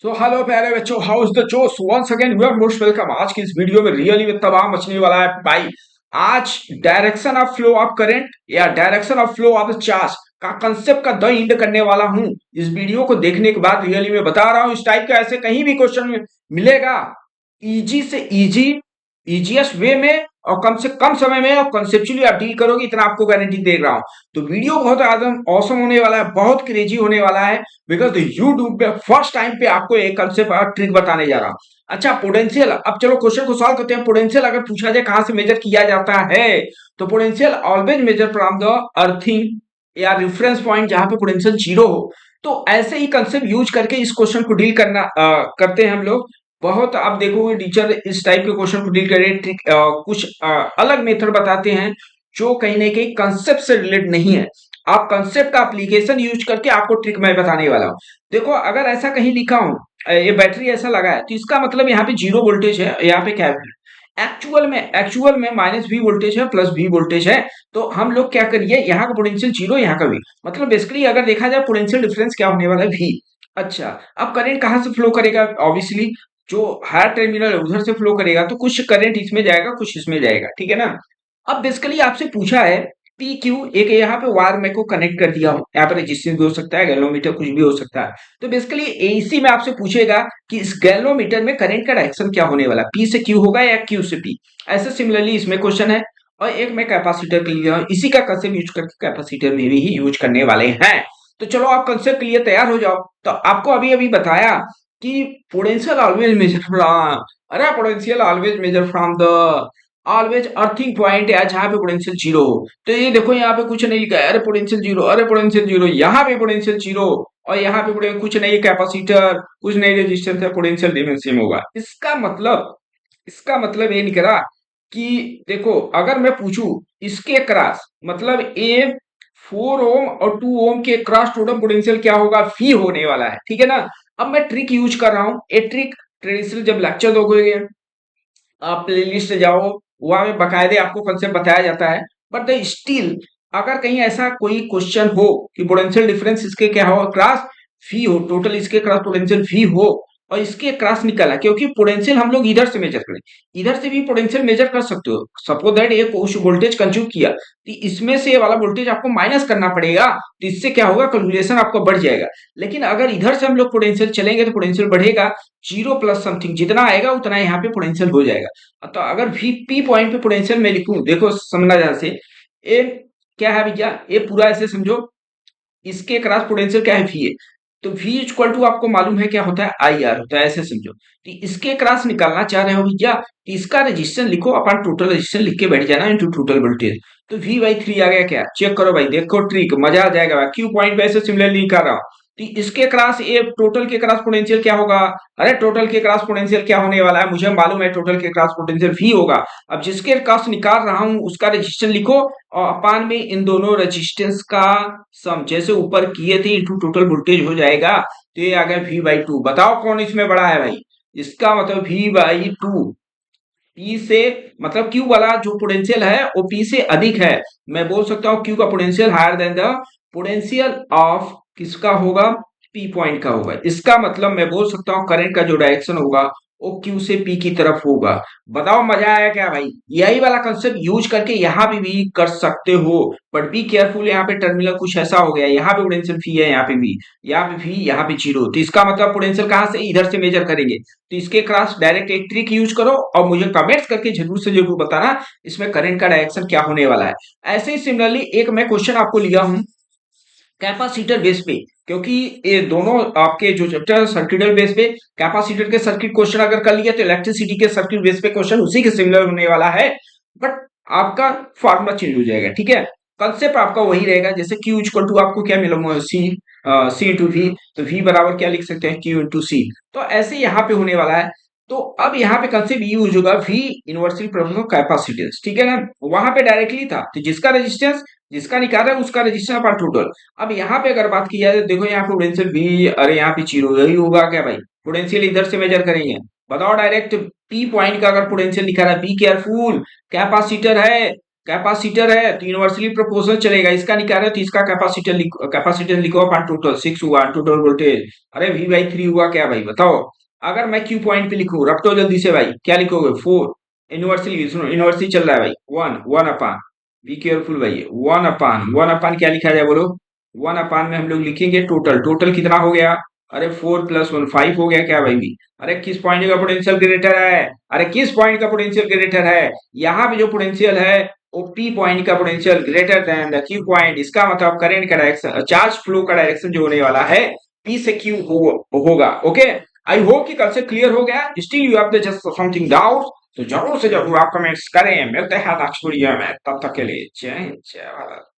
सो hello प्यारे बच्चों, how is the जोश? Once again you are most welcome. आज की इस वीडियो में रियली में तबाह मचने वाला है भाई। आज direction of flow of current या direction of flow of charge का कंसेप्ट का द इंड करने वाला हूं। इस वीडियो को देखने के बाद रियली में बता रहा हूं, इस टाइप का ऐसे कहीं भी क्वेश्चन मिलेगा इजी से इजी, इजीएस्ट वे में और कम से कम समय में और कंसेप्चुअली आप डील करोगे, इतना आपको गारंटी दे रहा हूं। तो वीडियो बहुत आदम औसम होने वाला है, बहुत क्रेजी होने वाला है, बिकॉज यूट्यूब पे फर्स्ट टाइम पे आपको एक कंसेप्ट और ट्रिक बताने जा रहा हूं। अच्छा, पोटेंशियल, अब चलो क्वेश्चन को सॉल्व करते हैं। पोटेंशियल अगर पूछा जाए कहां से मेजर किया जाता है, तो potential always measure from the earthing या रेफरेंस पॉइंट जहां पे पोटेंशियल जीरो हो। तो ऐसे ही कंसेप्ट यूज करके इस क्वेश्चन को डील करना करते हैं हम लोग। बहुत आप देखोगे टीचर इस टाइप के क्वेश्चन को डील करें, ट्रिक कुछ अलग मेथड बताते हैं जो कहीं ना कहीं कंसेप्ट से रिलेट नहीं है। आप कंसेप्ट का एप्लीकेशन यूज करके आपको ट्रिक मैं बताने वाला हूं। देखो, अगर ऐसा कहीं लिखा हो ये बैटरी ऐसा लगा है, तो इसका मतलब यहाँ पे जीरो वोल्टेज है, यहाँ पे क्या है? एक्चुअल में माइनस वी वोल्टेज है, प्लस वी वोल्टेज है। तो हम लोग क्या करिए, यहाँ का पोटेंशियल जीरो, यहाँ का वी, मतलब बेसिकली अगर देखा जाए पोटेंशियल डिफरेंस क्या होने वाला है, वी। अच्छा, अब करंट कहां से फ्लो करेगा? ऑब्वियसली जो हायर टर्मिनल है उधर से फ्लो करेगा, तो कुछ करंट इसमें जाएगा, कुछ इसमें जाएगा, ठीक है ना। अब बेसिकली आपसे पूछा है पी क्यू, एक यहाँ पे वायर में को कनेक्ट कर दिया हूं, यहाँ पे रेजिस्टेंस भी हो सकता है, गैलोमीटर कुछ भी हो सकता है। तो बेसिकली एसी में आपसे पूछेगा कि इस गैलोमीटर में करंट का डायरेक्शन क्या होने वाला, पी से क्यू होगा या क्यू से पी। ऐसे सिमिलरली इसमें क्वेश्चन है। और एक मैं कैपेसिटर के लिए इसी का कंसेप्ट यूज करके कैपेसिटर में भी यूज करने वाले हैं। तो चलो आप कंसेप्ट के लिए तैयार हो जाओ। तो आपको अभी अभी बताया कि पोटेंशियल ऑलवेज मेजर फ्रॉम, अरे potential always measure from the always earthing point है जहां पे पोटेंशियल जीरो हो। तो ये देखो, यहाँ पे कुछ नहीं लिखा है, अरे पोटेंशियल जीरो, अरे पोटेंशियल जीरो, यहाँ पे पोटेंशियल जीरो, और यहाँ पे कुछ नहीं, कैपेसिटर कुछ नहीं, रेजिस्टेंस है, पोटेंशियल डिफरेंस होगा। इसका मतलब ये निकला कि देखो, अगर मैं पूछूं इसके क्रॉस, मतलब ए 4 ओम और 2 ओम के क्रॉस टोटल पोटेंशियल क्या होगा, फी होने वाला है, ठीक है ना। अब मैं ट्रिक यूज कर रहा हूं, ए ट्रिक ट्रेडिशनल जब लेक्चर दोगे, आप प्लेलिस्ट जाओ, वहां में बकायदे आपको कंसेप्ट बताया जाता है। बट द स्टिल, अगर कहीं ऐसा कोई क्वेश्चन हो कि पोटेंशियल डिफरेंस इसके क्या हो, क्रॉस फी हो, टोटल इसके क्रॉस पोटेंशियल फी हो और इसके क्रॉस निकला, क्योंकि पोटेंशियल हम लोग इधर से मेजर करें, इधर से भी पोटेंशियल मेजर कर सकते हो। सपोज दैट एक वोल्टेज कंज्यूम किया, तो इसमें से ये वाला वोल्टेज आपको माइनस करना पड़ेगा, तो इससे क्या होगा, कैलकुलेशन आपका बढ़ जाएगा। लेकिन अगर इधर से हम लोग पोटेंशियल चलेंगे तो पोटेंशियल बढ़ेगा, जीरो प्लस समथिंग जितना आएगा उतना यहाँ पे पोटेंशियल हो जाएगा। तो अगर वी पी पॉइंट पे पोटेंशियल मैं लिखूं, देखो समझना ध्यान से, ए क्या है भैया, ये पूरा ऐसे समझो, इसके क्रॉस पोटेंशियल क्या है, वी है। तो वी इक्वल टू आपको मालूम है क्या होता है, आई आर होता है, ऐसे समझो। तो इसके क्रॉस निकालना चाह रहे हो भैया, तो इसका रेजिस्टेंस लिखो, अपन टोटल रेजिस्टेंस लिख के बैठ जाना इनटू टोटल वोल्टेज। तो वी बाई 3 आ गया, क्या चेक करो भाई, देखो ट्रिक मजा आ जाएगा। क्यू पॉइंट पे ऐसे सिमिलरली कर रहा हूं, तो इसके क्रॉस ये टोटल के क्रॉस पोटेंशियल क्या होगा, अरे टोटल के क्रॉस पोटेंशियल क्या होने वाला है, मुझे मालूम है टोटल के क्रॉस पोटेंशियल वी होगा। अब जिसके क्रॉस निकाल रहा हूं उसका रेजिस्टेंस लिखो, और अपान में इन दोनों रेजिस्टेंस का सम, जैसे ऊपर किए थे, इंटू टोटल वोल्टेज हो जाएगा। तो ये आ गया वी बाई टू। बताओ कौन इसमें बड़ा है भाई, इसका मतलब वी बाई टू। पी से मतलब क्यू वाला जो पोटेंशियल है वो पी से अधिक है। मैं बोल सकता हूं क्यू का potential higher than the potential of किसका होगा, पी पॉइंट का होगा। इसका मतलब मैं बोल सकता हूं करंट का जो डायरेक्शन होगा वो क्यू से पी की तरफ होगा। बताओ मजा आया क्या भाई? यही वाला कंसेप्ट यूज करके यहाँ भी कर सकते हो, बट बी केयरफुल, यहाँ पे टर्मिनल कुछ ऐसा हो गया, यहाँ पे पोटेंशियल फी है, यहाँ पे भी, यहाँ पे भी, यहाँ पे जीरो। तो इसका मतलब पोटेंशियल कहां से, इधर से मेजर करेंगे। तो इसके क्रॉस डायरेक्ट एक ट्रिक यूज करो और मुझे कमेंट्स करके जरूर से जरूर बताना इसमें करंट का डायरेक्शन क्या होने वाला है। ऐसे ही सिमिलरली एक मैं क्वेश्चन आपको लिया हूं कैपेसिटर बेस पे, क्योंकि ये दोनों आपके जो चैप्टर सर्किटल बेस पे, कैपेसिटर के सर्किट क्वेश्चन अगर कर लिया तो इलेक्ट्रिसिटी के सर्किट बेस पे क्वेश्चन उसी के सिमिलर होने वाला है। बट आपका फॉर्मूला चेंज हो जाएगा, ठीक है। कंसेप्ट आपका वही रहेगा, जैसे Q इक्वल टू आपको क्या मिला, सी इंटू वी। तो वी बराबर क्या लिख सकते हैं, Q इंटू सी। तो ऐसे यहाँ पे होने वाला है। तो अब यहाँ पे कंसेप्ट यूज होगा वी इनवर्सली प्रोपोर्शनल कैपेसिटेंस, ठीक है ना। वहां पे डायरेक्टली था, तो जिसका रेजिस्टेंस जिसका निकाला है उसका रेजिस्टेंस अपॉन टोटल। अब यहाँ पे अगर बात की जाए तो देखो, यहाँ पे पोटेंशियल वी, अरे यहाँ पे जीरो, यही होगा क्या भाई, पोटेंशियल इधर से मेजर करेंगे। बताओ डायरेक्ट पी पॉइंट का अगर पोटेंशियल निकाला, बी केयरफुल, कैपेसिटर है, कैपेसिटर है तो यूनिवर्सली प्रोपोर्शनल चलेगा, इसका नहीं कह रहे तो इसका कैपेसिटेंस लिखो अपन, टोटल 6 हुआ, टोटल वोल्टेज। अरे वी बाई 3 हुआ क्या भाई बताओ। अगर मैं क्यू पॉइंट पे लिखूं, रटो जल्दी से भाई, क्या लिखोगे? 4। यूनिवर्सली सुनो, यूनिवर्सली चल रहा है भाई, 1 1 अपान, बी केयरफुल भाई, 1 अपान क्या लिखा जाए बोलो? 1 अपान में हम लोग लिखेंगे टोटल, टोटल कितना हो गया? अरे 4 प्लस 1 5 हो गया क्या भाई भी? अरे किस पॉइंट का पोटेंशियल ग्रेटर है? अरे किस पॉइंट का पोटेंशियल ग्रेटर है? यहाँ पे जो पोटेंशियल है वो पी पॉइंट का potential greater than the Q point, इसका मतलब करंट का डायरेक्शन, चार्ज फ्लो का डायरेक्शन जो होने वाला है पी से क्यू होगा। ओके, आई होप कि कल से क्लियर हो गया। Still you have just something doubt तो जरूर से जरूर आप कमेंट्स करें। मिलते हैं नेक्स्ट वीडियो में, तब तक के लिए जय जय भारत।